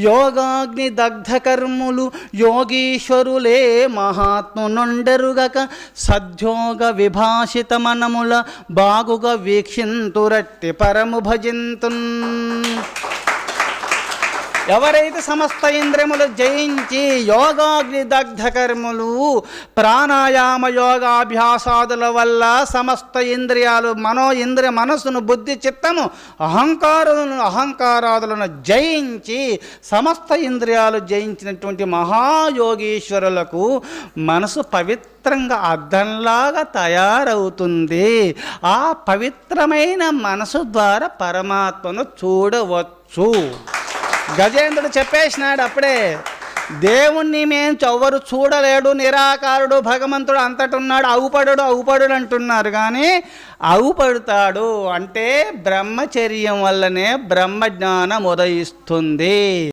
యోగాగ్ని దగ్ధకర్ములు యోగీశ్వరులే మహాత్మునుండెరుగక సద్యోగ విభాషిత మనముల బాగుగా వీక్షింతురట్టి పరము భజింతున్. ఎవరైతే సమస్త ఇంద్రియములు జయించి యోగాగ్ని దగ్ధకర్ములు ప్రాణాయామ యోగాభ్యాసాదుల వల్ల సమస్త ఇంద్రియాలు మనసును బుద్ధి చిత్తము అహంకారాదులను జయించి సమస్త ఇంద్రియాలు జయించినటువంటి మహాయోగీశ్వరులకు మనసు పవిత్రంగా అద్దంలాగా తయారవుతుంది. ఆ పవిత్రమైన మనసు ద్వారా పరమాత్మను చూడవచ్చు. గజేంద్రుడు చెప్పేసినాడు అప్పుడే, దేవుణ్ణి మేము ఎవరు చూడలేడు, నిరాకారుడు, భగవంతుడు అంతటున్నాడు, అవుపడు అంటున్నారు. కానీ అవుపడతాడు అంటే బ్రహ్మచర్యం వల్లనే బ్రహ్మజ్ఞానం ఉదయిస్తుంది.